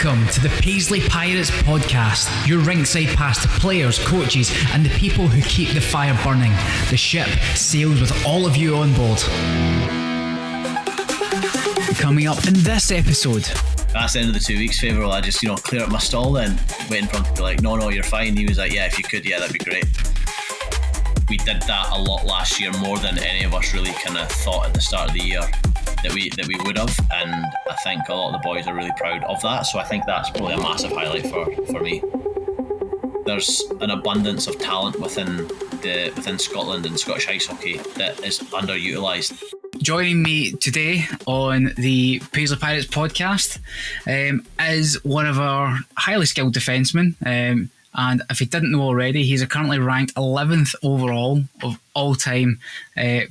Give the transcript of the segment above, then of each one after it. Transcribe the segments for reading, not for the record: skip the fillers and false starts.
Welcome to the Paisley Pirates podcast, your ringside pass to players, coaches, and the people who keep the fire burning. The ship sails with all of you on board. Coming up in this episode. That's the end of the 2 weeks favour. I just, clear up my stall then, waiting for him to be like, no, you're fine. He was like, yeah, if you could, yeah, that'd be great. We did that a lot last year, more than any of us really kind of thought at the start of the year that we would have, and I think a lot of the boys are really proud of that, so I think that's probably a massive highlight for me. There's an abundance of talent within Scotland and Scottish ice hockey that is underutilised. Joining me today on the Paisley Pirates podcast is one of our highly skilled defencemen, and if you didn't know already, he's currently ranked 11th overall of all-time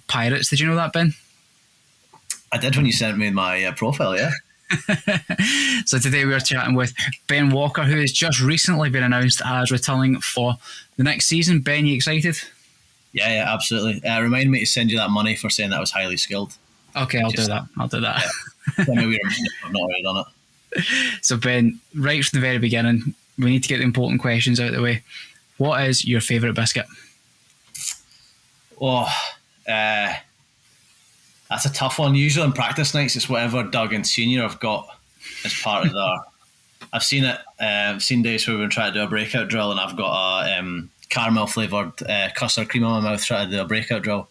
Pirates. Did you know that, Ben? I did when you sent me my profile, yeah. So today we are chatting with Ben Walker, who has just recently been announced as returning for the next season. Ben, you excited? Yeah, absolutely. Remind me to send you that money for saying that I was highly skilled. Okay, I'll do that. Yeah. Tell me we I've not already done it. So Ben, right from the very beginning, we need to get the important questions out of the way. What is your favourite biscuit? That's a tough one. Usually on practice nights, it's whatever Doug and Senior have got as part of their... I've seen it. I've seen days where we've been trying to do a breakout drill and I've got a caramel flavoured custard cream in my mouth trying to do a breakout drill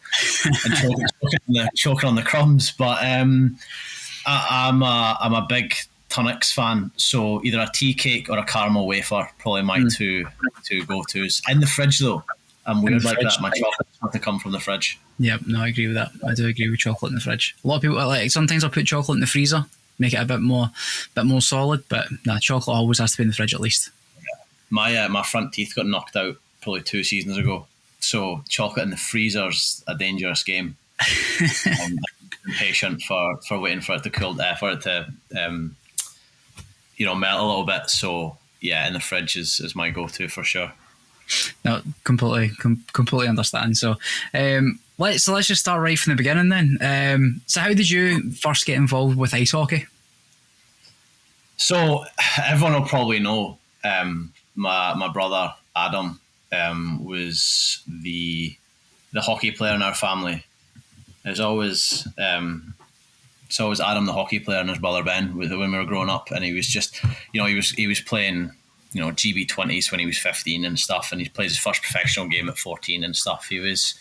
and choking on the crumbs. But I'm a big Tunnocks fan, so either a tea cake or a caramel wafer, probably my two go-tos. In the fridge though, I'm weird like that. My chocolate's got to come from the fridge. Yep, no, I agree with that. I do agree with chocolate in the fridge. A lot of people sometimes I'll put chocolate in the freezer, make it a bit more solid, but chocolate always has to be in the fridge at least. Yeah. My front teeth got knocked out probably 2 seasons ago, so chocolate in the freezer's a dangerous game. I'm impatient for waiting for it to cool, for it to melt a little bit. So yeah, in the fridge is my go-to for sure. No, completely understand. So let's just start right from the beginning then. So how did you first get involved with ice hockey? So everyone will probably know my brother Adam was the hockey player in our family. It's always Adam the hockey player and his brother Ben when we were growing up, and he was just he was playing GB20s when he was 15 and stuff, and he played his first professional game at 14 and stuff. He was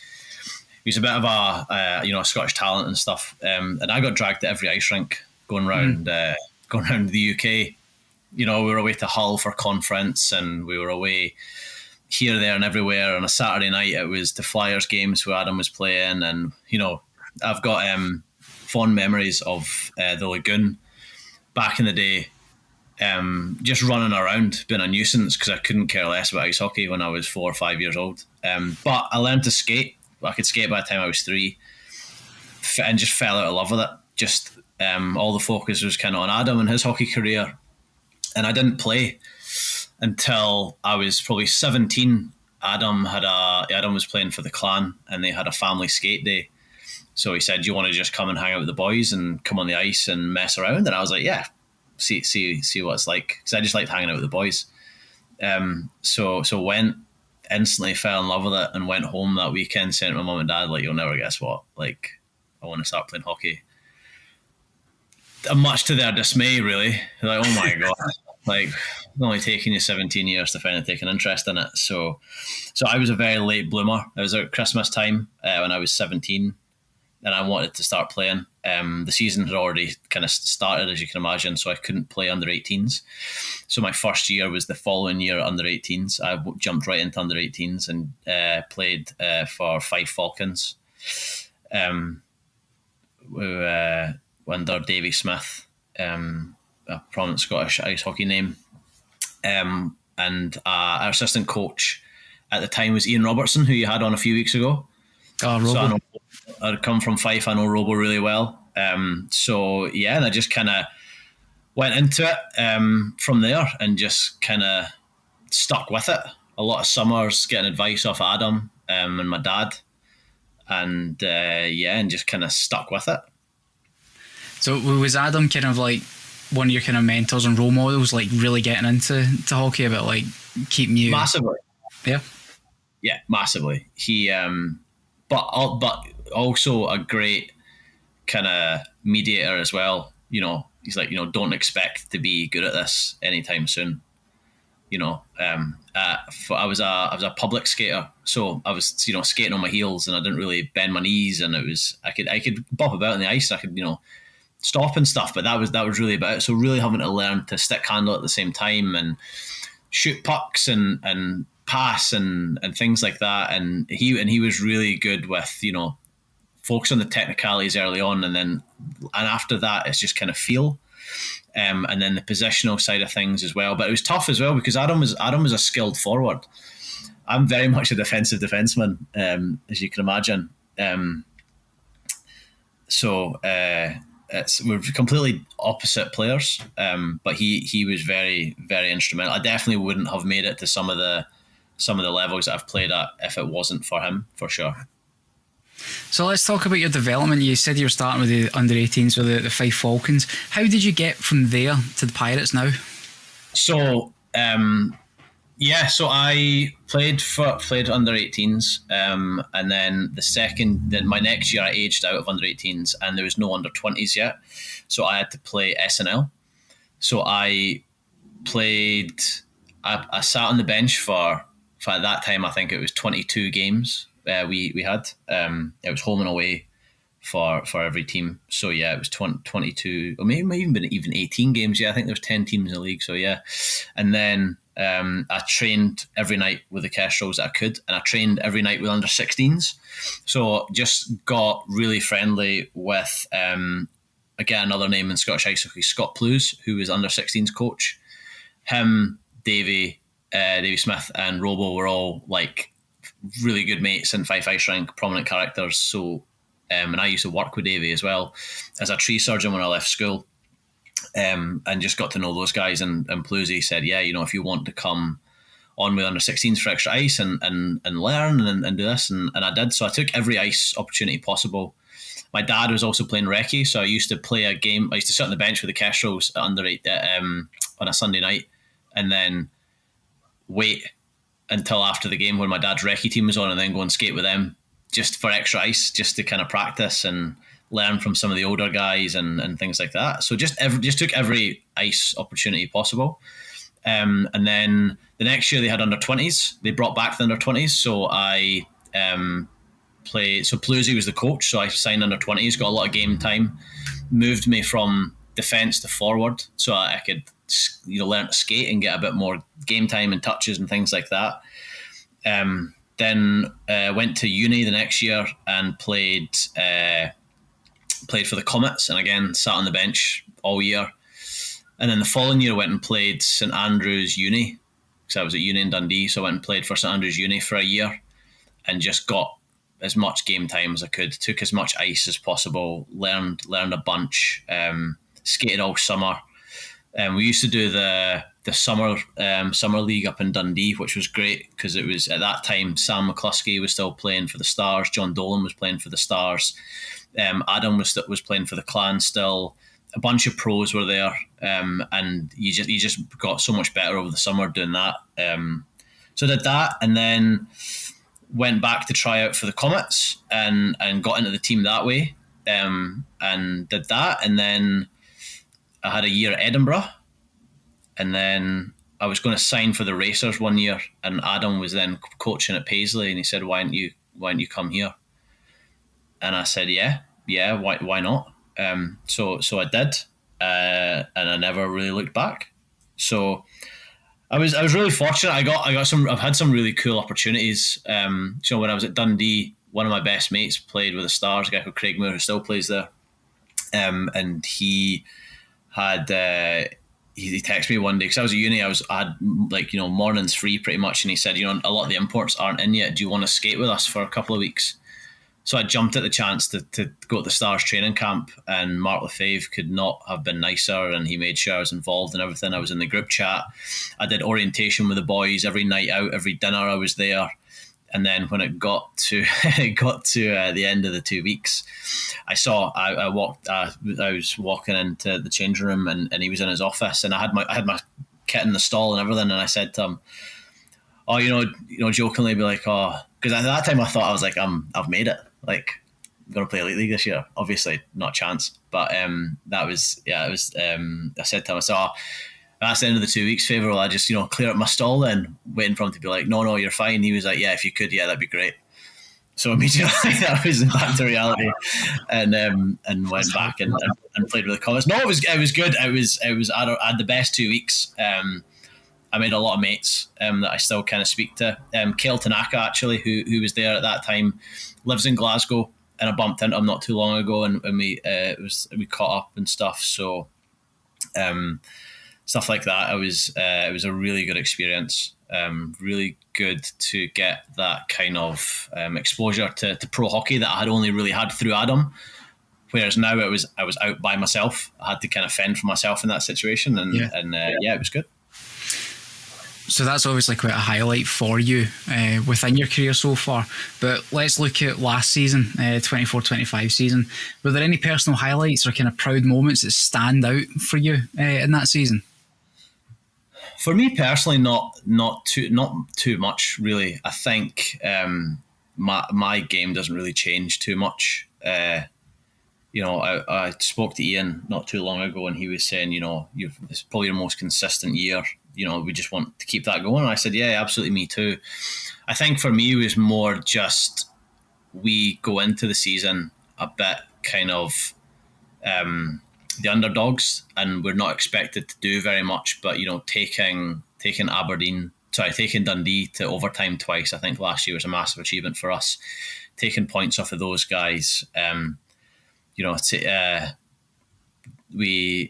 a bit of a Scottish talent and stuff, and I got dragged to every ice rink going around the UK. We were away to Hull for conference, and we were away here, there and everywhere. On a Saturday night it was the Flyers games where Adam was playing, and I've got fond memories of the Lagoon back in the day. Just running around, being a nuisance because I couldn't care less about ice hockey when I was 4 or 5 years old. But I learned to skate. I could skate by the time I was 3, and just fell out of love with it. Just all the focus was kind of on Adam and his hockey career, and I didn't play until I was probably 17. Adam was playing for the clan, and they had a family skate day. So he said, "Do you want to just come and hang out with the boys and come on the ice and mess around?" And I was like, "Yeah." See what it's like, because I just liked hanging out with the boys. So went, instantly fell in love with it, and went home that weekend saying to my mum and dad, like, "You'll never guess what, like, I want to start playing hockey." And much to their dismay, really, they're like, "Oh my god, like, it's only taken you 17 years to finally take an interest in it." So I was a very late bloomer. It was at Christmas time when I was 17, and I wanted to start playing. The season had already kind of started, as you can imagine, so I couldn't play under 18s. So my first year was the following year under 18s. I jumped right into under 18s and played for Fife Falcons under Davy Smith, a prominent Scottish ice hockey name. And our assistant coach at the time was Ian Robertson, who you had on a few weeks ago. Oh, Robo. So I'd come from Fife. I know Robo really well. And I just kind of went into it from there and just kind of stuck with it. A lot of summers getting advice off Adam and my dad, and just kind of stuck with it. So was Adam kind of like one of your kind of mentors and role models, like really getting into hockey, about like keeping you massively? Yeah, massively. He, but also a great kind of mediator as well. He's like, don't expect to be good at this anytime soon. I was a public skater, so I was skating on my heels, and I didn't really bend my knees, and I could bop about on the ice, I could stop and stuff, but that was really about it. So really having to learn to stick handle at the same time and shoot pucks and pass and things like that, and he was really good with focus on the technicalities early on, and after that it's just kind of feel. And then the positional side of things as well. But it was tough as well because Adam was a skilled forward. I'm very much a defensive defenseman, as you can imagine. We're completely opposite players. But he was very, very instrumental. I definitely wouldn't have made it to some of the levels that I've played at if it wasn't for him, for sure. So let's talk about your development. You said you were starting with the under-18s with the Fife Falcons. How did you get from there to the Pirates now? So, so I played under-18s, and then my next year I aged out of under-18s, and there was no under-20s yet, so I had to play SNL. So I played. I sat on the bench for at that time I think it was 22 games. We had it was home and away for every team, so it was 22 or maybe even 18 games. I think there was 10 teams in the league, so and then I trained every night with the Kestrels that I could, and I trained every night with under 16s, so just got really friendly with again another name in Scottish ice hockey, Scott Plews, who was under 16s coach. Him, Davey Smith and Robo were all like really good mates in Fife Ice Rink, prominent characters. So, and I used to work with Davey as well as a tree surgeon when I left school, and just got to know those guys. And Plusy said, if you want to come on with under 16s for extra ice and learn and do this, and I did. So I took every ice opportunity possible. My dad was also playing recce, so I used to play a game. I used to sit on the bench with the Kestrels at under 8 on a Sunday night, and then wait until after the game when my dad's recce team was on, and then go and skate with them just for extra ice, just to kind of practice and learn from some of the older guys and things like that. So just took every ice opportunity possible. And then the next year they had under 20s. They brought back the under 20s. So I played. So Plusy was the coach. So I signed under 20s, got a lot of game time, moved me from defence to forward, so I could learn to skate and get a bit more game time and touches and things like that. Then went to uni the next year and played for the Comets, and again sat on the bench all year. And then the following year I went and played St Andrews Uni, because I was at uni in Dundee, so I went and played for St Andrews Uni for a year and just got as much game time as I could, took as much ice as possible, learned a bunch, skated all summer. We used to do the summer league up in Dundee, which was great because it was at that time Sam McCluskey was still playing for the Stars, John Dolan was playing for the Stars, Adam was playing for the Clan still. A bunch of pros were there, and you just got so much better over the summer doing that. So I did that, and then went back to try out for the Comets and got into the team that way, and did that, and then I had a year at Edinburgh, and then I was going to sign for the Racers one year, and Adam was then coaching at Paisley, and he said, why don't you come here? And I said, yeah, why not? So I did, and I never really looked back. So I was really fortunate. I've had some really cool opportunities. So when I was at Dundee, one of my best mates played with the Stars, a guy called Craig Moore who still plays there, and he had he texted me one day because I was at uni. I had mornings free pretty much, and he said, a lot of the imports aren't in yet. Do you want to skate with us for a couple of weeks? So I jumped at the chance to go to the Stars training camp, and Mark Lefebvre could not have been nicer, and he made sure I was involved in everything. I was in the group chat. I did orientation with the boys every night out, every dinner I was there. And then when it got to the end of the 2 weeks, I was walking into the changing room, and he was in his office, and I had my kit in the stall and everything, and I said to him, "Oh, jokingly, be like, oh," because at that time I thought, I was like, I've made it. Like, I'm gonna play Elite League this year. Obviously, not a chance. But that was, yeah, it was. I said to him, "So that's the end of the 2 weeks. Favour, will I just clear up my stall then?" Waiting for him to be like, "No, you're fine." He was like, "Yeah, if you could, yeah, that'd be great." So immediately I was back to reality, and went back and played with the comments. No, it was good. I had the best 2 weeks. I made a lot of mates that I still kind of speak to. Kale Tanaka, actually, who was there at that time, lives in Glasgow, and I bumped into him not too long ago, and we caught up and stuff. So stuff like that. It was a really good experience. Really good to get that kind of exposure to pro hockey that I had only really had through Adam. Whereas now I was out by myself. I had to kind of fend for myself in that situation, and it was good. So that's obviously quite a highlight for you within your career so far. But let's look at last season, 24-25 season. Were there any personal highlights or kind of proud moments that stand out for you in that season? For me personally, not too much really. I think my game doesn't really change too much. I spoke to Ian not too long ago, and he was saying, it's probably your most consistent year. We just want to keep that going. And I said, yeah, absolutely, me too. I think for me, it was more just we go into the season a bit kind of the underdogs, and we're not expected to do very much. But taking Dundee to overtime twice, I think last year was a massive achievement for us. Taking points off of those guys, I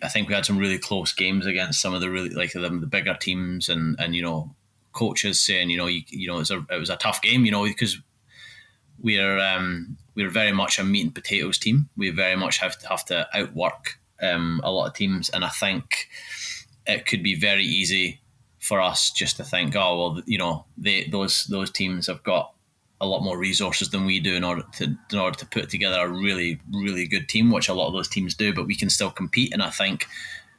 think we had some really close games against some of the really the bigger teams, and coaches saying it was a tough game, because we're very much a meat and potatoes team. We very much have to outwork a lot of teams, and I think it could be very easy for us just to think, oh well, those teams have got a lot more resources than we do in order to put together a really, really good team, which a lot of those teams do, but we can still compete. And I think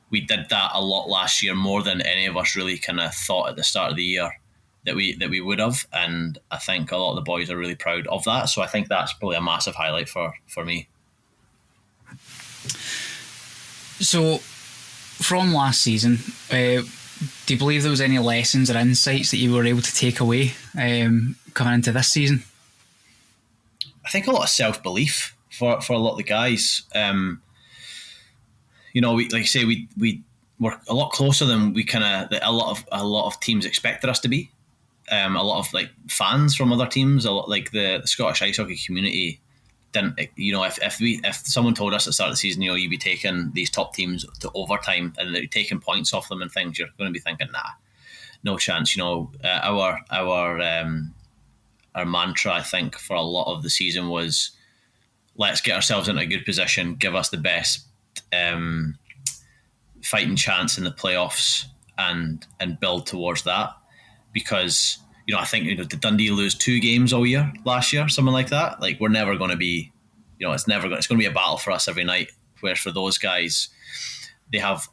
we did that a lot last year, more than any of us really kind of thought at the start of the year that we would have. And I think a lot of the boys are really proud of that. So I think that's probably a massive highlight for me. So from last season, do you believe there was any lessons or insights that you were able to take away coming into this season? I think a lot of self-belief for a lot of the guys. We like I say, we were a lot closer than we a lot of teams expected us to be. A lot of fans from other teams, a lot the Scottish ice hockey community didn't. If someone told us at the start of the season, you'd be taking these top teams to overtime and they're taking points off them and things, you're going to be thinking, nah, no chance. Our mantra, I think, for a lot of the season was, let's get ourselves into a good position, give us the best fighting chance in the playoffs, and build towards that. Because I think did Dundee lose 2 games all year last year, something like that? We're never going to be, it's going to be a battle for us every night. Whereas for those guys, they have.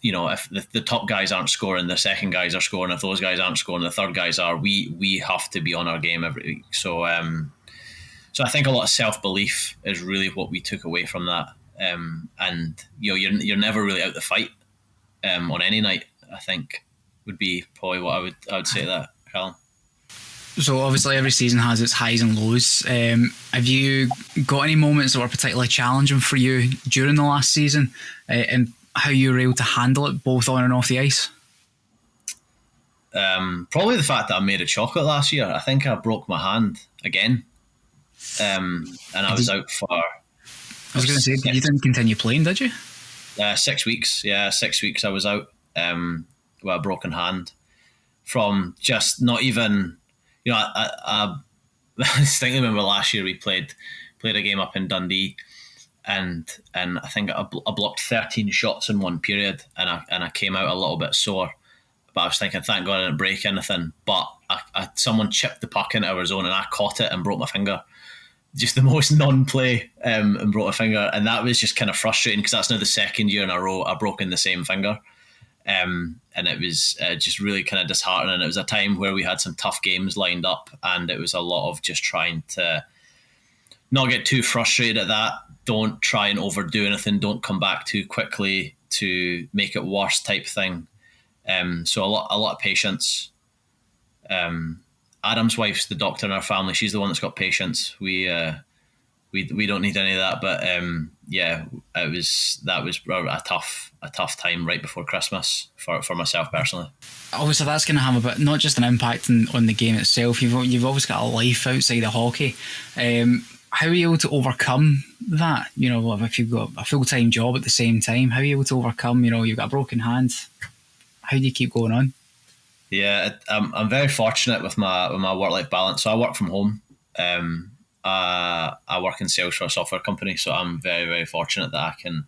If the top guys aren't scoring, the second guys are scoring. If those guys aren't scoring, the third guys are. We have to be on our game every week. So I think a lot of self-belief is really what we took away from that. And you're never really out the fight on any night, I think, would be probably what I would say to that, Callum. So obviously every season has its highs and lows. Have you got any moments that were particularly challenging for you during the last season, and how you were able to handle it both on and off the ice? Probably the fact that I made a chocolate last year. I think I broke my hand again, and I was out for. I was going to say, you didn't continue playing, did you? 6 weeks. Yeah, 6 weeks I was out with a broken hand from just not even. I distinctly remember last year we played a game up in Dundee. And I think I blocked 13 shots in one period, and I came out a little bit sore. but I was thinking, thank God I didn't break anything. But someone chipped the puck into our zone and I caught it and broke my finger. Just the most non-play, and broke my finger. And that was just kind of frustrating because that's now the second year in a row I've broken the same finger. And it was just really kind of disheartening. It was a time where we had some tough games lined up, and it was a lot of just trying to not get too frustrated at that. Don't try and overdo anything. Don't come back too quickly to make it worse type thing. So a lot of patience. Adam's wife's the doctor in our family. She's the one that's got patience. We don't need any of that. But that was a tough time right before Christmas for myself personally. Obviously, that's going to have a bit, not just an impact on the game itself. You've obviously got a life outside of hockey. How are you able to overcome that? You know, if you've got a full-time job at the same time, how are you able to overcome? You know, you've got a broken hand. How do you keep going on? Yeah, I'm very fortunate with my work-life balance. So I work from home. I work in sales for a software company, so I'm very, very fortunate that I can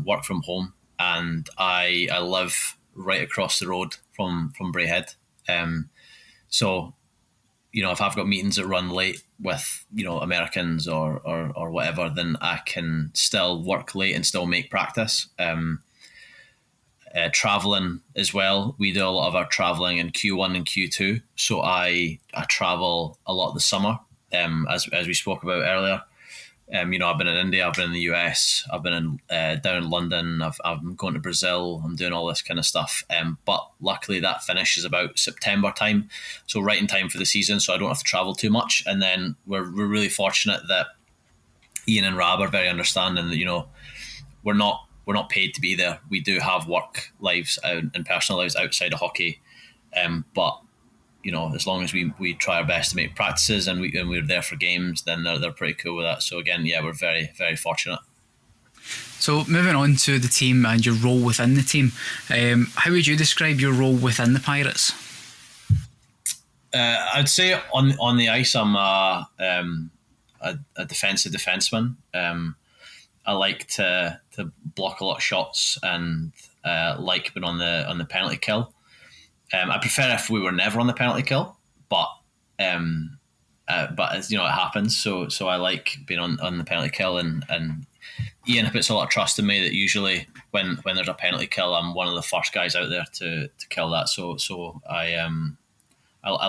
work from home, and I live right across the road from Braehead. So, you know, if I've got meetings that run late with, you know, Americans or whatever, then I can still work late and still make practice. Traveling as well. We do a lot of our traveling in Q1 and Q2. So I travel a lot this summer, as we spoke about earlier. You know, I've been in India, I've been in the US, I've been down in London, I'm going to Brazil, I'm doing all this kind of stuff. But luckily that finishes about September time, so right in time for the season, so I don't have to travel too much. And then we're really fortunate that Ian and Rab are very understanding that, you know, we're not paid to be there. We do have work lives and personal lives outside of hockey, but you know, as long as we try our best to make practices and we're there for games, then they're pretty cool with that. So again, yeah, we're very, very fortunate. So moving on to the team and your role within the team, how would you describe your role within the Pirates? I'd say on the ice, I'm a defensive defenseman. I like to block a lot of shots and like being on the penalty kill. I prefer if we were never on the penalty kill, but as you know, it happens. So I like being on the penalty kill, and Ian puts a lot of trust in me that usually when there's a penalty kill, I'm one of the first guys out there to kill that. So I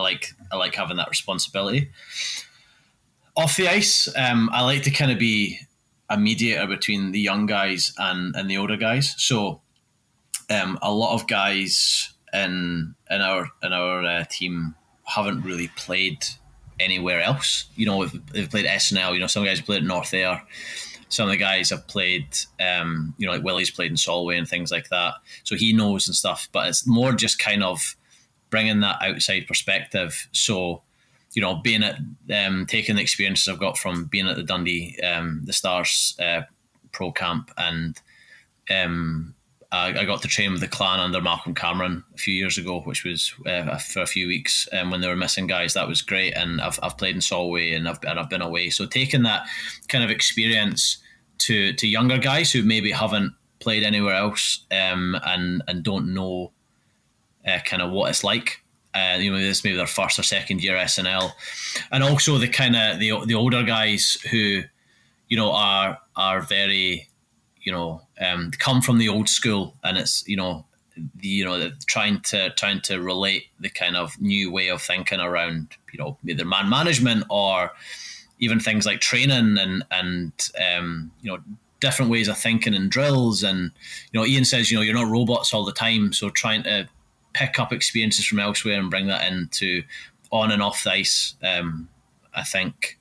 like having that responsibility. Off the ice, I like to kind of be a mediator between the young guys and the older guys. So a lot of guys in our team haven't really played anywhere else. You know, they've played SNL. You know, some guys have played at North Air. Some of the guys have played, you know, like Willie's played in Solway and things like that. So he knows and stuff. But it's more just kind of bringing that outside perspective. So, you know, being at taking the experiences I've got from being at the Dundee, the Stars pro camp, and I got to train with the clan under Malcolm Cameron a few years ago, which was for a few weeks when they were missing guys. That was great, and I've played in Solway and I've been away. So taking that kind of experience to younger guys who maybe haven't played anywhere else and don't know kind of what it's like. You know, this may be their first or second year SNL, and also the kind of the older guys who, you know, are very, you know, come from the old school, and it's, you know, trying to relate the kind of new way of thinking around, you know, either man management or even things like training and you know, different ways of thinking and drills. And, you know, Ian says, you know, you're not robots all the time, so trying to pick up experiences from elsewhere and bring that into on and off the ice. I think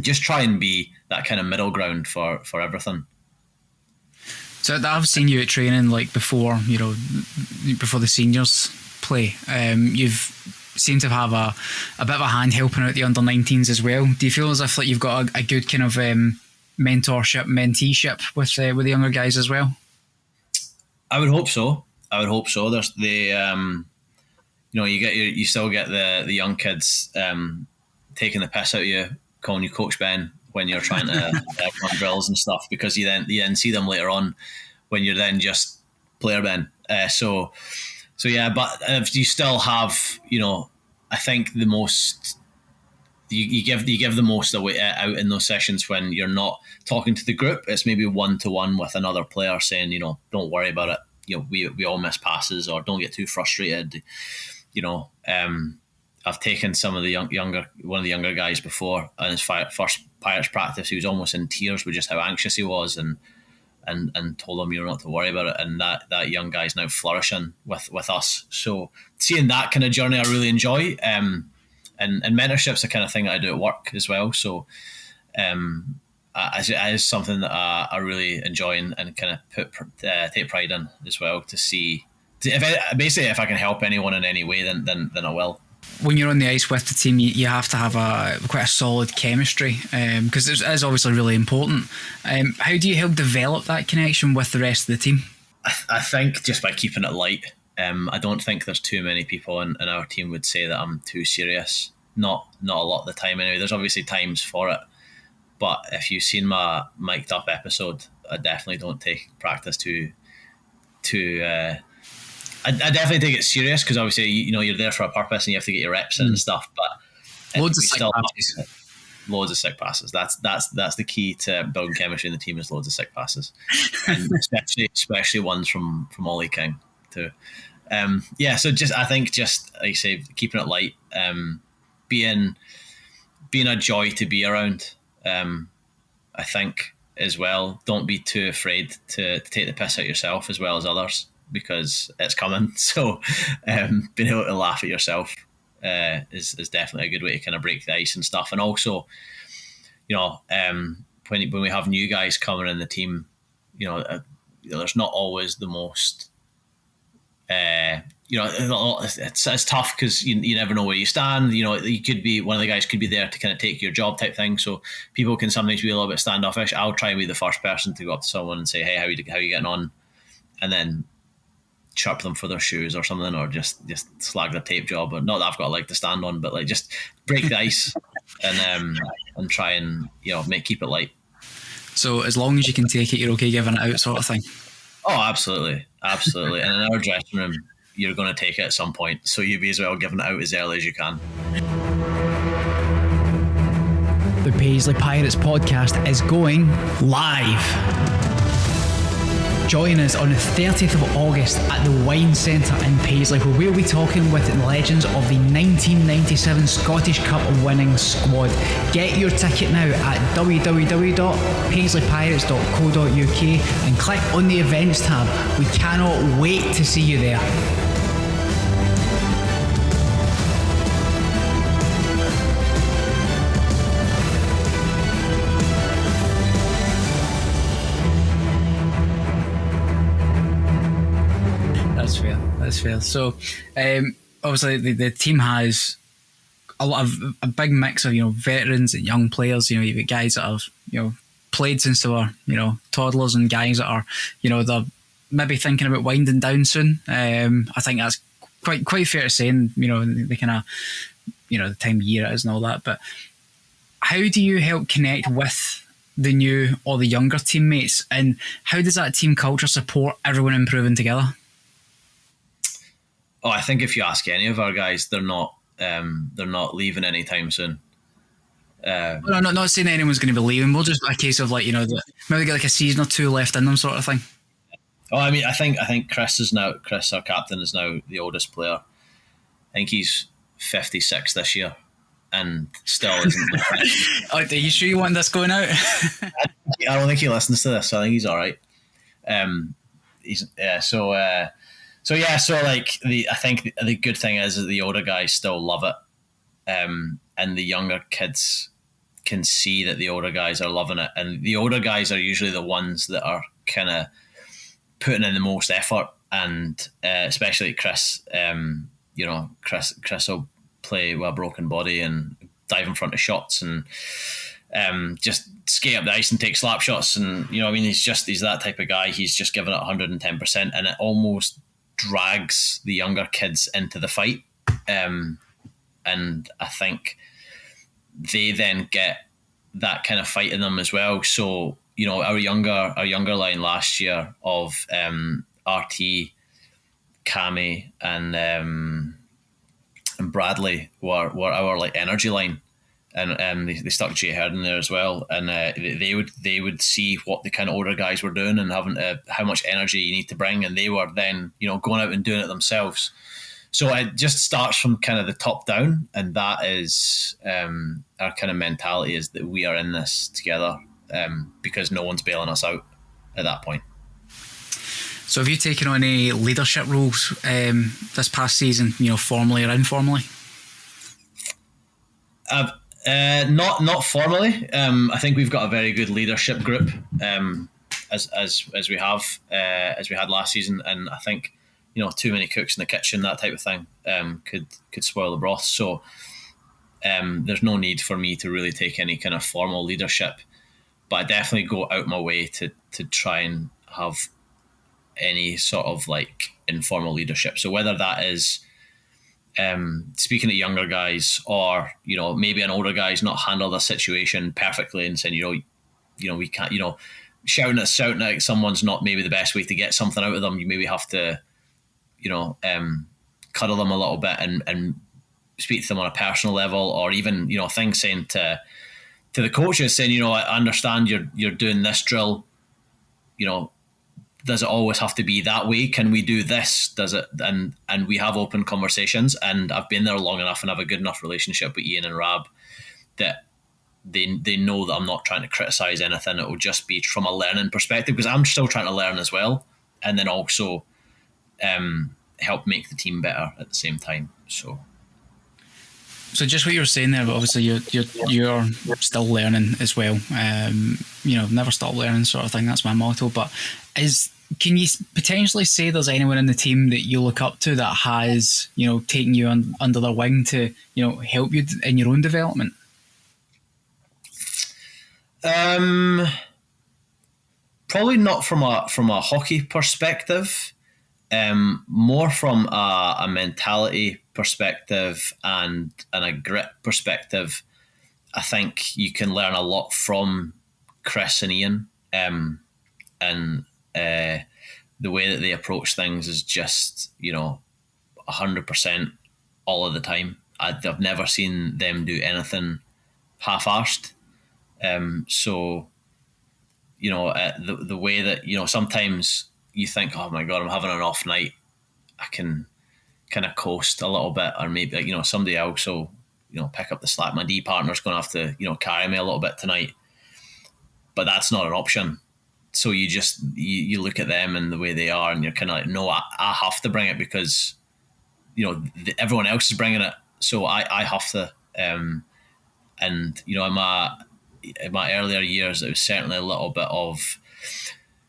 just try and be that kind of middle ground for everything. So I've seen you at training, like before, you know, before the seniors play. You've seemed to have a bit of a hand helping out the under-19s as well. Do you feel as if like you've got a good kind of mentorship, menteeship with the younger guys as well? I would hope so. There's the you know, you still get the young kids taking the piss out of you, calling you Coach Ben when you're trying to run drills and stuff, because you then see them later on when you're then just player Ben. So So yeah, but if you still have, I think the most you give the most away out in those sessions when you're not talking to the group. It's maybe 1-to-1 with another player saying, don't worry about it. We all miss passes, or don't get too frustrated. I've taken some of the one of the younger guys before on his first Pirates practice. He was almost in tears with just how anxious he was, and told him not to worry about it. And that young guy's now flourishing with us. So seeing that kind of journey, I really enjoy. And mentorship's the kind of thing that I do at work as well. So it is something that I really enjoy and kind of take pride in as well. To see, if I can help anyone in any way, then I will. When you're on the ice with the team, you have to have quite a solid chemistry, because it is obviously really important. How do you help develop that connection with the rest of the team? I think just by keeping it light. I don't think there's too many people in our team would say that I'm too serious. Not a lot of the time anyway. There's obviously times for it, but if you've seen my mic'd up episode, I definitely don't take practice too. I definitely take it serious, because obviously you're there for a purpose and you have to get your reps in and stuff. But loads of sick passes. Loads of sick passes. That's the key to building chemistry in the team, is loads of sick passes, and especially ones from Ollie King too. So I think like I say, keeping it light, being a joy to be around. I think as well, don't be too afraid to take the piss out yourself as well as others, because it's coming. So being able to laugh at yourself is definitely a good way to kind of break the ice and stuff. And also, when we have new guys coming in the team, there's not always the most. It's tough, because you never know where you stand. You could be, one of the guys could be there to kind of take your job type thing. So people can sometimes be a little bit standoffish. I'll try and be the first person to go up to someone and say, "Hey, how are you getting on?" And then chirp them for their shoes or something, or just slag their tape job. But not that I've got a leg to stand on, but like just break the ice and try and keep it light. So as long as you can take it, you're okay giving it out, sort of thing. Oh, absolutely. And in our dressing room, you're going to take it at some point, so you be as well giving it out as early as you can. The Paisley Pirates podcast is going live. Join us on the 30th of August at the Wine Centre in Paisley, where we'll be talking with the legends of the 1997 Scottish Cup winning squad. Get your ticket now at www.paisleypirates.co.uk and click on the events tab. We cannot wait to see you there. That's fair. So, obviously, the team has a big mix of veterans and young players. You've got guys that have played since they were toddlers, and guys that are they're maybe thinking about winding down soon. I think that's quite fair to say. And the kind of the time of year it is and all that. But how do you help connect with the new or the younger teammates, and how does that team culture support everyone improving together? Oh, I think if you ask any of our guys, they're not leaving anytime soon. No, not saying anyone's going to be leaving. We'll just a case of maybe get like a season or two left in them, sort of thing. Oh, I mean, I think Chris, our captain, is now the oldest player. I think he's 56 this year, and still isn't. Are you sure you want this going out? I don't think he listens to this, so I think he's all right. I think the good thing is that the older guys still love it, and the younger kids can see that the older guys are loving it, and the older guys are usually the ones that are kind of putting in the most effort, and especially Chris. Chris will play with a broken body and dive in front of shots and just skate up the ice and take slap shots, and he's that type of guy. He's just giving it 110%, and it almost drags the younger kids into the fight, and I think they then get that kind of fight in them as well. So our younger line last year of RT, Cammy and Bradley were our like energy line, and they stuck Jay Heard in there as well, and they would see what the kind of older guys were doing and having how much energy you need to bring, and they were then going out and doing it themselves. So it just starts from kind of the top down, and that is our kind of mentality, is that we are in this together, because no one's bailing us out at that point. So have you taken on any leadership roles this past season, formally or informally? Not formally. I think we've got a very good leadership group, as we had last season, and I think too many cooks in the kitchen, that type of thing, could spoil the broth. So there's no need for me to really take any kind of formal leadership, but I definitely go out my way to try and have any sort of like informal leadership. So whether that is speaking to younger guys, or maybe an older guy's not handled a situation perfectly and saying we can't, shouting at someone's not maybe the best way to get something out of them. You maybe have to cuddle them a little bit and speak to them on a personal level, or even things saying to the coaches, saying I understand you're doing this drill, does it always have to be that way? Can we do this? Does it? And we have open conversations, and I've been there long enough and have a good enough relationship with Ian and Rab that they know that I'm not trying to criticise anything. It will just be from a learning perspective, because I'm still trying to learn as well, and then also help make the team better at the same time. So just what you were saying there, but obviously you're still learning as well. Never stop learning, sort of thing. That's my motto. But can you potentially say there's anyone in the team that you look up to that has taken you under their wing to help you in your own development? Probably not from a hockey perspective. More from a mentality perspective and a grit perspective. I think you can learn a lot from Chris and Ian, and the way that they approach things is just 100% all of the time. I've never seen them do anything half-arsed. So the way that sometimes you think, oh my God, I'm having an off night, I can kind of coast a little bit, or maybe somebody else will pick up the slack. My D partner's going to have to carry me a little bit tonight, but that's not an option. So you look at them and the way they are, and you're kind of like, no, I have to bring it because everyone else is bringing it, so I have to. And in my earlier years, it was certainly a little bit of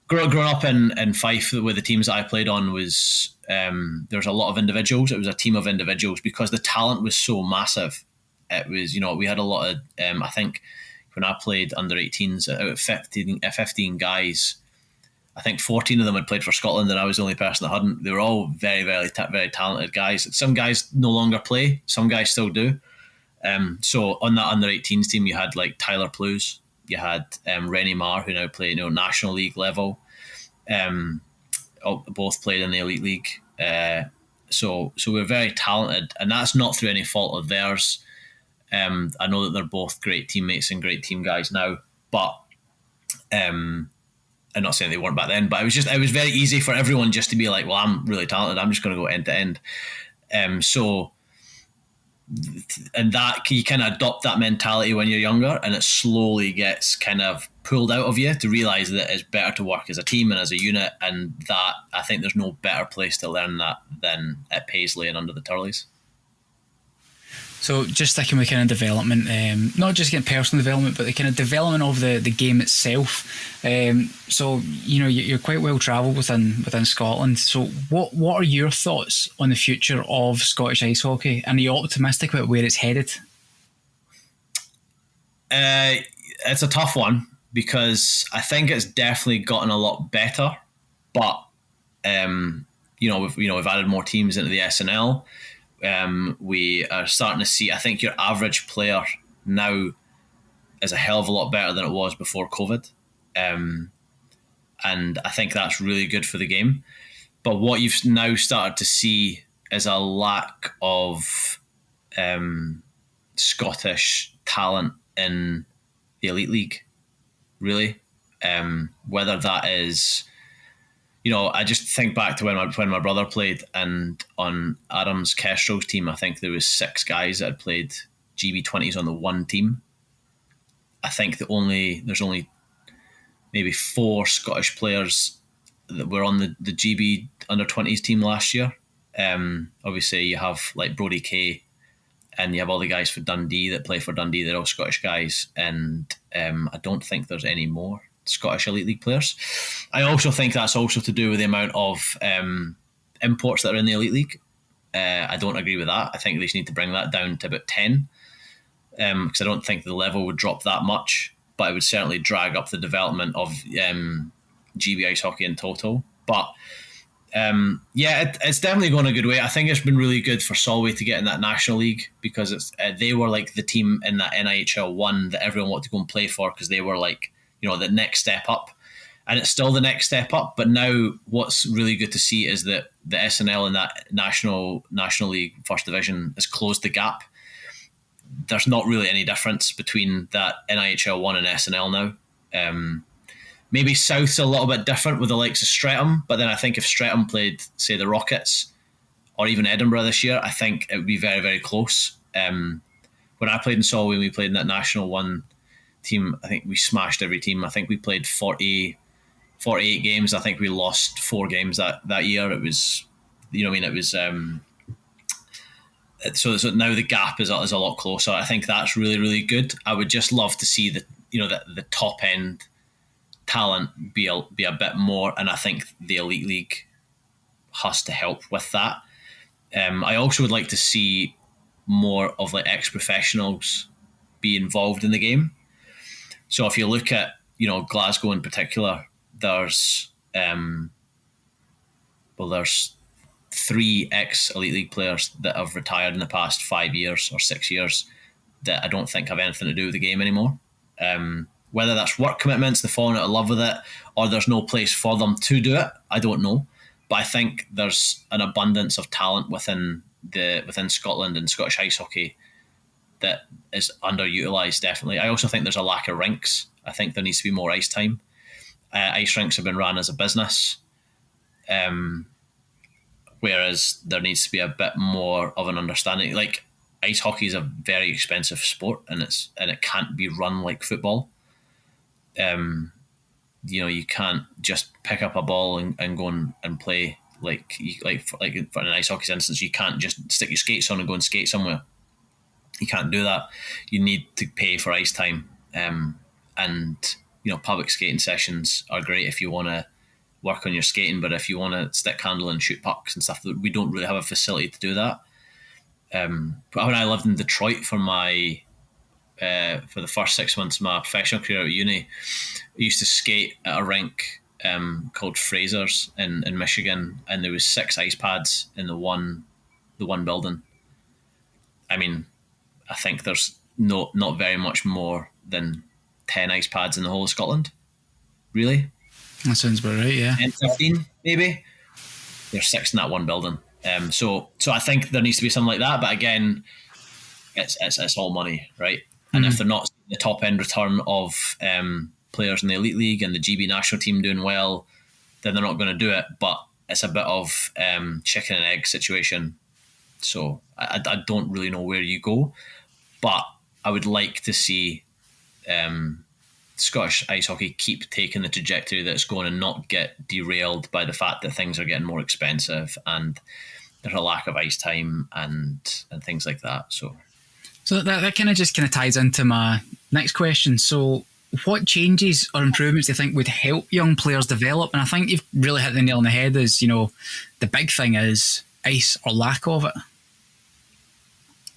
growing up in Fife with the teams that I played on. Was there was a lot of individuals. It was a team of individuals because the talent was so massive. It was we had a lot of I think when I played under 18s, out of 15 guys, I think 14 of them had played for Scotland, and I was the only person that hadn't. They were all very, very, very talented guys. Some guys no longer play. Some guys still do. So on that under 18s team, you had like Tyler Plews, you had Rennie Marr, who now play National League level. Both played in the Elite League. So we're very talented, and that's not through any fault of theirs. I know that they're both great teammates and great team guys now, but I'm not saying they weren't back then, but it was very easy for everyone just to be like, well, I'm really talented, I'm just going to go end to end. And that you kind of adopt that mentality when you're younger, and it slowly gets kind of pulled out of you to realise that it's better to work as a team and as a unit, and that I think there's no better place to learn that than at Paisley and under the Turleys. So just sticking with kind of development, not just getting personal development, but the kind of development of the game itself. So you're quite well travelled within Scotland. So what are your thoughts on the future of Scottish ice hockey? And are you optimistic about where it's headed? It's a tough one because I think it's definitely gotten a lot better, but we've added more teams into the SNL. We are starting to see, I think your average player now is a hell of a lot better than it was before COVID. And I think that's really good for the game. But what you've now started to see is a lack of Scottish talent in the Elite League, really. Whether that is, I just think back to when my brother played, and on Adam's Kestrel's team, I think there was 6 guys that had played GB20s on the one team. I think there's only maybe 4 Scottish players that were on the GB under-20s team last year. Obviously, you have like Brodie Kay, and you have all the guys for Dundee that play for Dundee. They're all Scottish guys, and I don't think there's any more Scottish Elite League players. I also think that's also to do with the amount of imports that are in the Elite League. I don't agree with that. I think they just need to bring that down to about 10, because I don't think the level would drop that much, but it would certainly drag up the development of GB ice hockey in total. But it's definitely going a good way. I think it's been really good for Solway to get in that National League, because they were like the team in that NIHL 1 that everyone wanted to go and play for, because they were like, the next step up. And it's still the next step up. But now what's really good to see is that the SNL in that National League First Division has closed the gap. There's not really any difference between that NIHL 1 and SNL now. Maybe South's a little bit different with the likes of Streatham, but then I think if Streatham played, say, the Rockets or even Edinburgh this year, I think it would be very, very close. When I played in Solway, we played in that National 1 team, I think we smashed every team. I think we played 48 games. I think we lost 4 games that year. It was, it was... So now the gap is a lot closer. I think that's really, really good. I would just love to see the top end talent be a bit more, and I think the Elite League has to help with that. I also would like to see more of like ex-professionals be involved in the game. So if you look at Glasgow in particular, there's 3 ex-Elite League players that have retired in the past 5 years or 6 years that I don't think have anything to do with the game anymore. Whether that's work commitments, they've fallen out of love with it, or there's no place for them to do it, I don't know. But I think there's an abundance of talent within Scotland and Scottish ice hockey that is underutilised, definitely. I also think there's a lack of rinks. I think there needs to be more ice time. Ice rinks have been run as a business, whereas there needs to be a bit more of an understanding. Like, ice hockey is a very expensive sport, and it can't be run like football. You can't just pick up a ball and go and play like for an ice hockey's instance. You can't just stick your skates on and go and skate somewhere. You can't do that. You need to pay for ice time, and public skating sessions are great if you want to work on your skating, but if you want to stick handle and shoot pucks and stuff, we don't really have a facility to do that. But when I lived in Detroit for the first 6 months of my professional career at uni, I used to skate at a rink called Fraser's in Michigan, and there was 6 ice pads in the one building. I mean, I think there's not very much more than 10 ice pads in the whole of Scotland, really. That sounds about right, yeah. 10, 15 maybe. There's 6 in that one building. So I think there needs to be something like that, but again, it's all money, right? And if they're not the top end return of players in the Elite League and the GB national team doing well, then they're not going to do it. But it's a bit of chicken and egg situation. So I don't really know where you go, but I would like to see Scottish ice hockey keep taking the trajectory that it's going and not get derailed by the fact that things are getting more expensive and there's a lack of ice time and things like that. So that kind of ties into my next question. So what changes or improvements do you think would help young players develop? And I think you've really hit the nail on the head is, the big thing is ice or lack of it.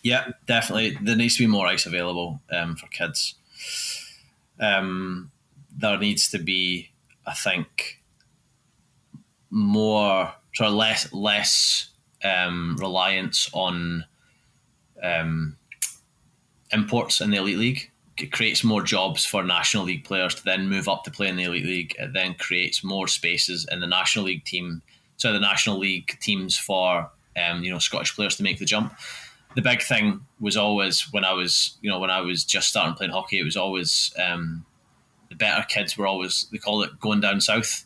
Yeah, definitely. There needs to be more ice available for kids. There needs to be, I think, more sort of less reliance on imports in the Elite League. It creates more jobs for National League players to then move up to play in the Elite League. It then creates more spaces in the National League team so the National League teams for Scottish players to make the jump. The big thing was always when I was just starting playing hockey, it was always the better kids were always, they call it going down south,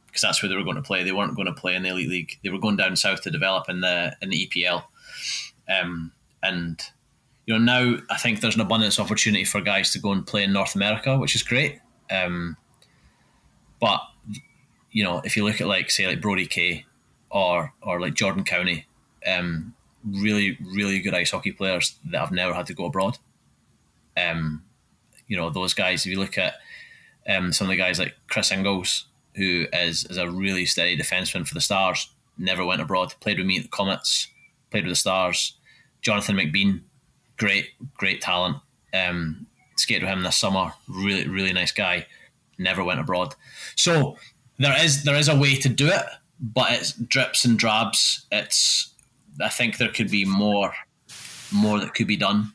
because that's where they were going to play. They weren't going to play in the Elite League. They were going down south to develop in the EPL. And now I think there's an abundance of opportunity for guys to go and play in North America, which is great. But if you look at like Brodie Kay or like Jordan County, really, really good ice hockey players that have never had to go abroad. Those guys, if you look at some of the guys like Chris Ingalls, who is a really steady defenseman for the Stars, never went abroad, played with me at the Comets, played with the Stars. Jonathan McBean, great talent. Skated with him this summer, really, really nice guy, never went abroad. So there is a way to do it, but it's drips and drabs. I think there could be more that could be done,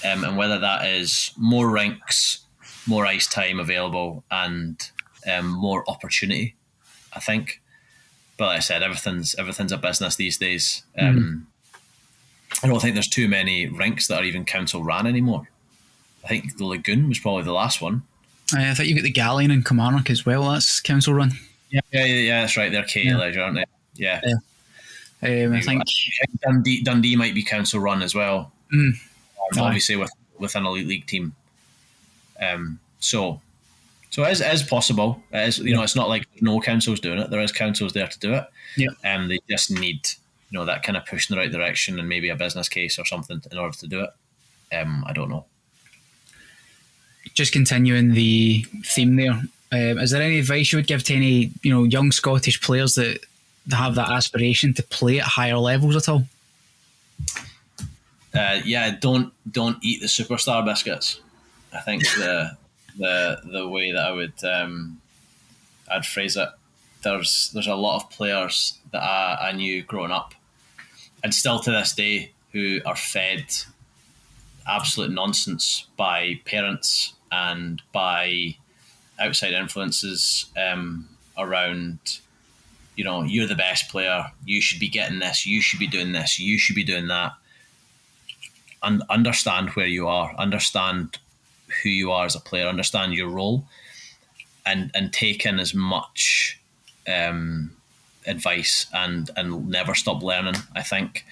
and whether that is more rinks, more ice time available, and more opportunity, I think. But like I said, everything's a business these days. I don't think there's too many rinks that are even council ran anymore. I think the Lagoon was probably the last one. I think you've got the Galleon and Kilmarnock as well. That's council run. Yeah, that's right. They're K-Ledge, aren't they? Yeah. I think Dundee might be council run as well. Obviously with an Elite League team. So it is possible. It is, it's not like no council's doing it. There is councils there to do it. Yeah. They just need that kind of push in the right direction and maybe a business case or something in order to do it. I don't know. Just continuing the theme there, is there any advice you would give to any young Scottish players that have that aspiration to play at higher levels at all? Don't eat the superstar biscuits. I think the way that I'd phrase it, there's a lot of players that I knew growing up, and still to this day, who are fed absolute nonsense by parents and by outside influences around, you're the best player, you should be getting this, you should be doing this, you should be doing that. And understand where you are, understand who you are as a player, understand your role, and take in as much advice and never stop learning. I think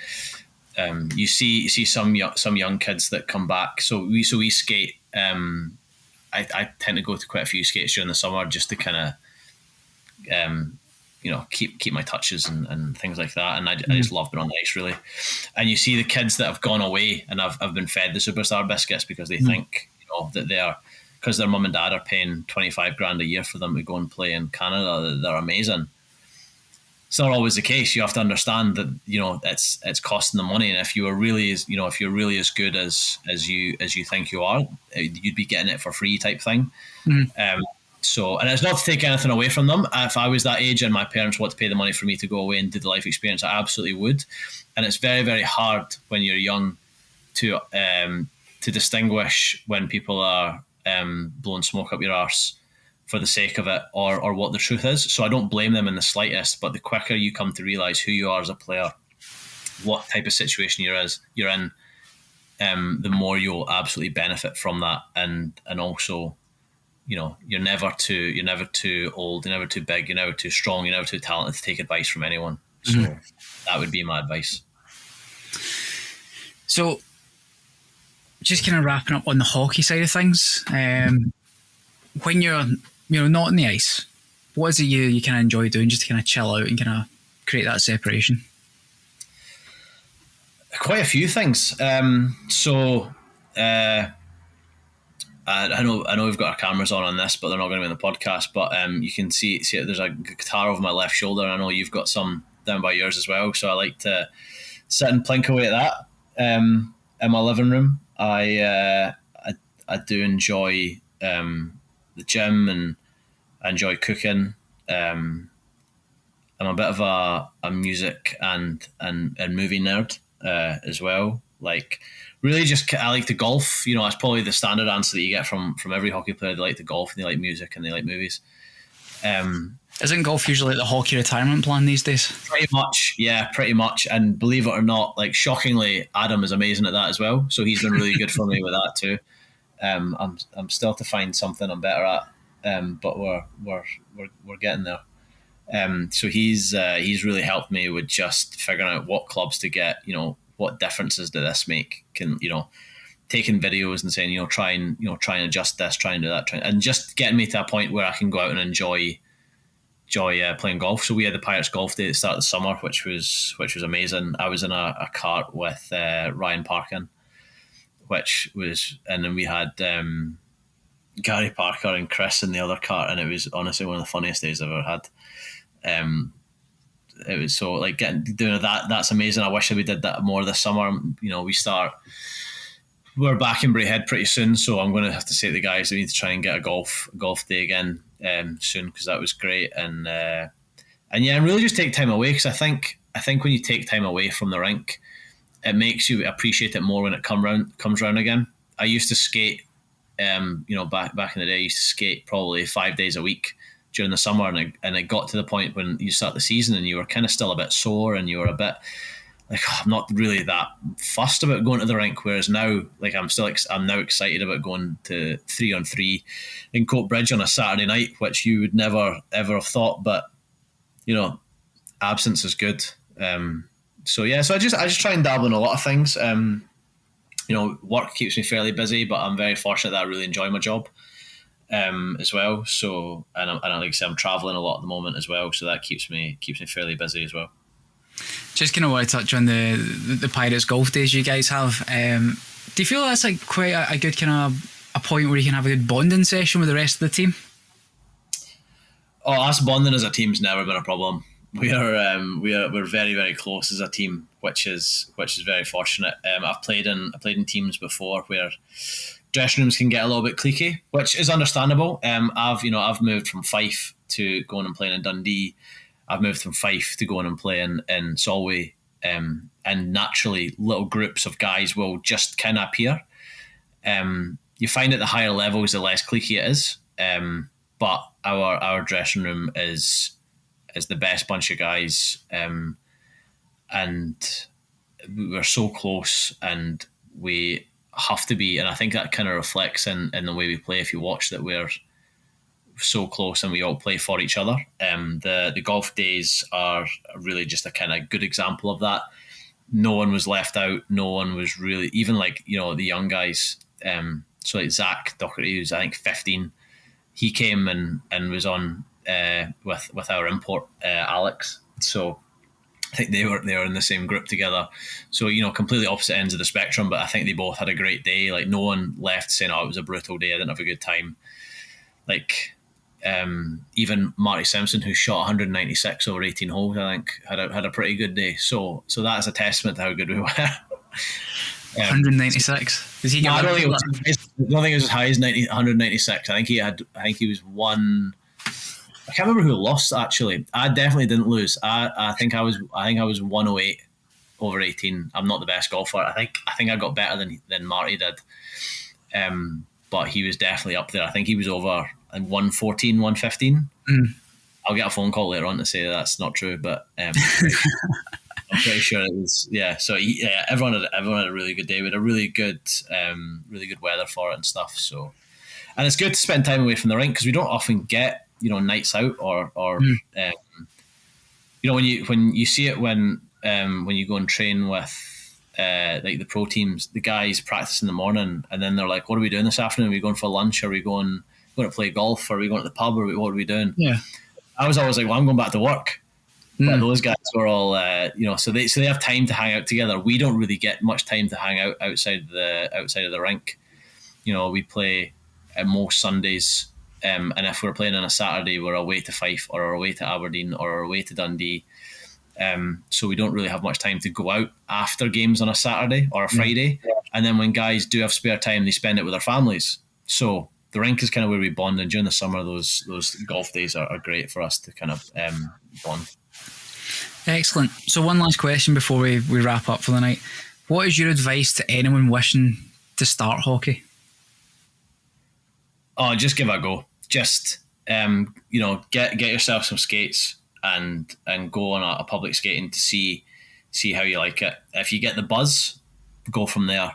you see some young kids that come back. So we skate. I tend to go to quite a few skates during the summer just to kind of keep my touches and things like that. And I just love being on the ice, really. And you see the kids that have gone away and have been fed the superstar biscuits because they think that they are, because their mum and dad are paying 25 grand a year for them to go and play in Canada, that they're amazing. It's not always the case. You have to understand that it's costing them money, and if you're really as good as you think you are, you'd be getting it for free type thing. So, and it's not to take anything away from them. If I was that age and my parents want to pay the money for me to go away and do the life experience, I absolutely would. And it's very, very hard when you're young to distinguish when people are blowing smoke up your arse for the sake of it, or what the truth is. So I don't blame them in the slightest, but the quicker you come to realise who you are as a player, what type of situation you're in, the more you'll absolutely benefit from that. And also, you're never too old, you're never too big, you're never too strong, you're never too talented to take advice from anyone. So that would be my advice. So just kind of wrapping up on the hockey side of things, when you're not on the ice, what is it you kind of enjoy doing just to kind of chill out and kind of create that separation? Quite a few things. I know we've got our cameras on this, but they're not going to be on the podcast. But you can see there's a guitar over my left shoulder. I know you've got some down by yours as well. So I like to sit and plink away at that in my living room. I do enjoy the gym, and I enjoy cooking. I'm a bit of a music and movie nerd as well. Like, really, I like to golf. That's probably the standard answer that you get from every hockey player. They like to golf and they like music and they like movies. Isn't golf usually like the hockey retirement plan these days? Pretty much, yeah, pretty much. And believe it or not, like shockingly, Adam is amazing at that as well. So he's been really good for me with that too. I'm still to find something I'm better at, but we're getting there. So he's really helped me with just figuring out what clubs to get. What differences do this make? Taking videos and saying try and adjust this, try and do that, and just getting me to a point where I can go out and enjoy playing golf. So we had the Pirates Golf Day at the start of the summer, which was amazing. I was in a cart with Ryan Parkin, and then we had Gary Parker and Chris in the other cart, and it was honestly one of the funniest days I've ever had. It was so like doing that. That's amazing. I wish that we did that more this summer. We're back in Braehead pretty soon, so I'm going to have to say to the guys we need to try and get a golf day again soon, because that was great. And really just take time away, because I think when you take time away from the rink, it makes you appreciate it more when it comes round again. I used to skate, back in the day, I used to skate probably 5 days a week during the summer, and it got to the point when you start the season and you were kind of still a bit sore and you were a bit like, I'm not really that fussed about going to the rink. Whereas now, like I'm now excited about going to 3-on-3 in Coatbridge on a Saturday night, which you would never ever have thought. But absence is good. So I just try and dabble in a lot of things. Work keeps me fairly busy, but I'm very fortunate that I really enjoy my job as well. So and like I say, I'm traveling a lot at the moment as well, so that keeps me fairly busy as well. Just kind of want to touch on the Pirates Golf Days you guys have. Do you feel that's like quite a good kind of a point where you can have a good bonding session with the rest of the team? Oh, us bonding as a team's never been a problem. We're very, very close as a team, which is very fortunate. I've played in teams before where dressing rooms can get a little bit cliquey, which is understandable. I've moved from Fife to going and playing in Dundee. I've moved from Fife to going and playing in Solway, and naturally little groups of guys will just kind of appear. You find at the higher levels the less cliquey it is, but our dressing room is the best bunch of guys, and we're so close, and we have to be, and I think that kind of reflects in the way we play. If you watch that, we're so close and we all play for each other. The golf days are really just a kind of good example of that. No one was left out. No one was really, even like the young guys. So like Zach Doherty, who's I think 15, he came and was on with our import Alex. So I think they were in the same group together. So completely opposite ends of the spectrum, but I think they both had a great day. Like no one left saying, "Oh, it was a brutal day. I didn't have a good time." Like even Marty Simpson, who shot 196 over 18 holes, I think had a pretty good day. So that is a testament to how good we were. 196. Does he get? I don't think it was as high as 196. I think he was one. I can't remember who lost actually. I definitely didn't lose. I think I was 108 over 18. I'm not the best golfer. I think I got better than Marty did. But he was definitely up there. I think he was over 114, 115. I'll get a phone call later on to say that's not true, but I'm pretty sure it was. Yeah. So everyone had a really good day. We had a really good weather for it and stuff. So, and it's good to spend time away from the rink because we don't often get nights out or when you see it when you go and train with like the pro teams, the guys practice in the morning and then they're like, "What are we doing this afternoon? Are we going for lunch? Are we going to play golf? Are we going to the pub? Or what are we doing?" Yeah, I was always like, "Well, I'm going back to work." But those guys were all, so they have time to hang out together. We don't really get much time to hang out outside of the rink. We play most Sundays, and if we're playing on a Saturday, we're away to Fife or away to Aberdeen or away to Dundee. So we don't really have much time to go out after games on a Saturday or a Friday. And then when guys do have spare time, they spend it with their families. So the rink is kind of where we bond. And during the summer, those golf days are great for us to kind of bond. Excellent. So one last question before we wrap up for the night. What is your advice to anyone wishing to start hockey? Oh, just give it a go. Just get yourself some skates and go on a public skating to see how you like it. If you get the buzz, go from there.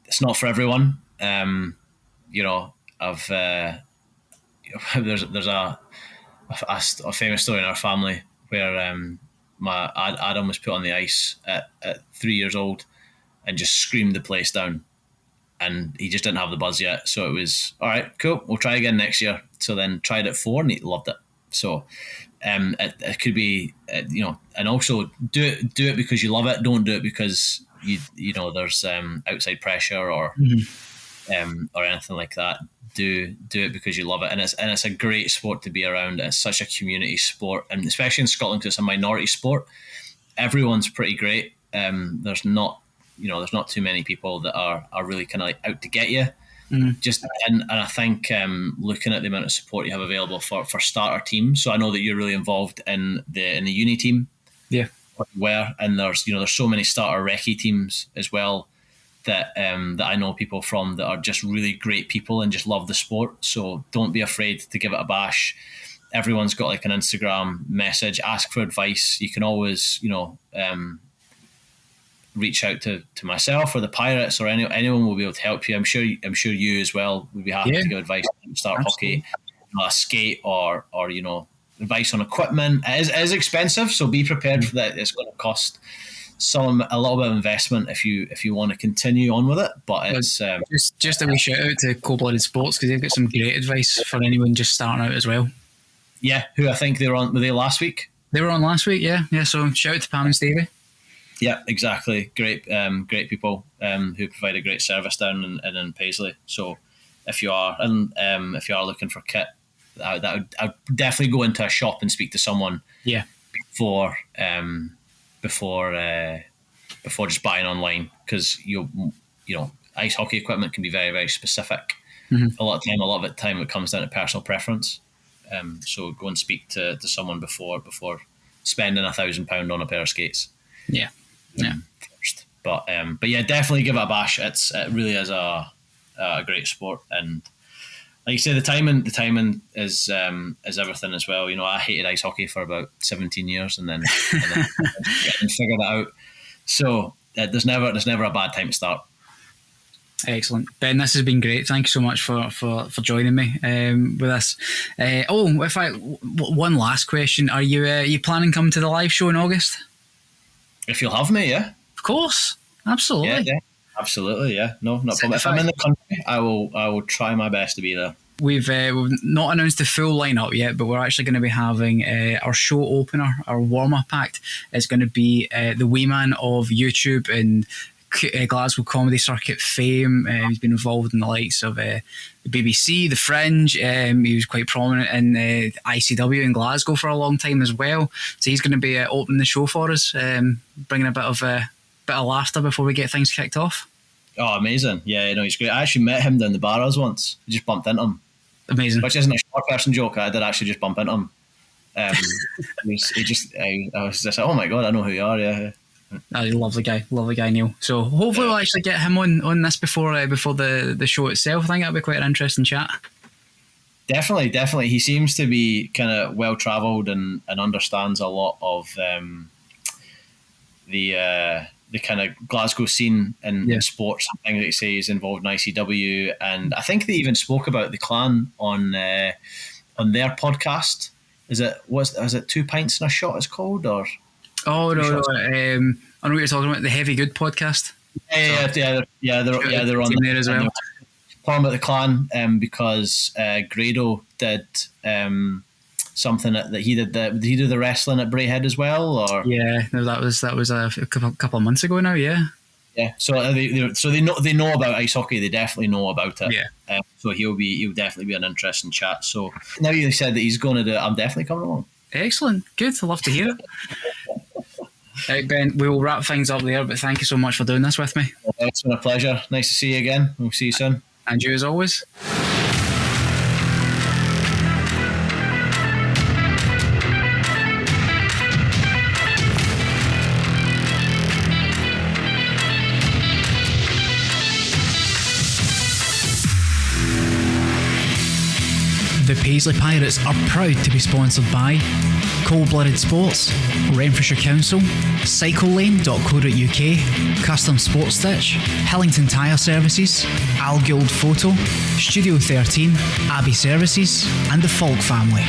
It's not for everyone. I've there's a famous story in our family where my Adam was put on the ice at 3 years old and just screamed the place down, and he just didn't have the buzz yet. So it was, all right, cool, we'll try again next year. So then tried it 4 and he loved it. So it could be, and also do it because you love it. Don't do it because there's outside pressure or anything like that. Do it because you love it, and it's a great sport to be around. It's such a community sport, and especially in Scotland because it's a minority sport. Everyone's pretty great. There's not too many people that are really kind of like out to get you. Just and I think looking at the amount of support you have available for starter teams. So I know that you're really involved in the uni team. Yeah. And there's so many starter recce teams as well that I know people from that are just really great people and just love the sport. So don't be afraid to give it a bash. Everyone's got like an Instagram message. Ask for advice. You can always reach out to myself or the Pirates or anyone will be able to help you. I'm sure you as well would be happy to give advice on start hockey, a skate or advice on equipment. It is expensive, so be prepared for that. It's going to cost a little bit of investment if you want to continue on with it. But it's just a wee shout out to Cold Blooded Sports because they've got some great advice for anyone just starting out as well. Yeah, who I think were they last week? They were on last week. Yeah. So shout out to Pam and Stevie. Yeah, exactly. Great people who provide a great service down in Paisley. So if you are looking for kit, I would definitely go into a shop and speak to someone. Yeah. Before just buying online, because ice hockey equipment can be very, very specific. A lot of the time it comes down to personal preference. So go and speak to someone before spending £1,000 on a pair of skates. Yeah. First. But yeah, definitely give it a bash. It really is a great sport, and like you say, the timing is everything as well. I hated ice hockey for about 17 years, and then figured it out. So there's never a bad time to start. Excellent, Ben. This has been great. Thank you so much for joining me with this. One last question: Are you planning to come to the live show in August? If you'll have me, yeah. Of course, absolutely. Yeah, absolutely, yeah. No problem. If I'm in the country, I will try my best to be there. We've not announced the full lineup yet, but we're actually going to be having our show opener, our warm-up act. It's going to be the wee man of YouTube and Glasgow comedy circuit fame. He's been involved in the likes of the BBC, The Fringe. He was quite prominent in ICW in Glasgow for a long time as well. So he's going to be opening the show for us, bringing a bit of laughter before we get things kicked off. Oh, amazing! Yeah, he's great. I actually met him down the bars once. I just bumped into him. Amazing. Which isn't a short person joke. I did actually just bump into him. I was just like, oh my god, I know who you are. Yeah. Lovely guy, Neil. So hopefully we'll actually get him on this before the show itself. I think that'll be quite an interesting chat. Definitely. He seems to be kind of well travelled and understands a lot of the kind of Glasgow scene in sports and things. Like you say, he's involved in ICW, and I think they even spoke about the Clan on their podcast. Is it 2 pints and a shot? It's called, or? Oh no! I know what you're talking about. The Heavy Good podcast. Yeah. They're on there as well. Talking about the Clan, because Grado did something that he did. Did he do the wrestling at Braehead as well? Or that was a couple of months ago now. Yeah. So they know about ice hockey. They definitely know about it. Yeah. So he'll definitely be an interesting chat. So now you said that he's going to do it, I'm definitely coming along. Excellent. Good. I'd love to hear it. Right, Ben, we will wrap things up there, but thank you so much for doing this with me. It's been a pleasure. Nice to see you again. We'll see you soon. And you as always. The Paisley Pirates are proud to be sponsored by Cold Blooded Sports, Renfrewshire Council, CycleLane.co.uk, Custom Sports Stitch, Hillington Tyre Services, Al Gould Photo, Studio 13, Abbey Services, and the Falk family.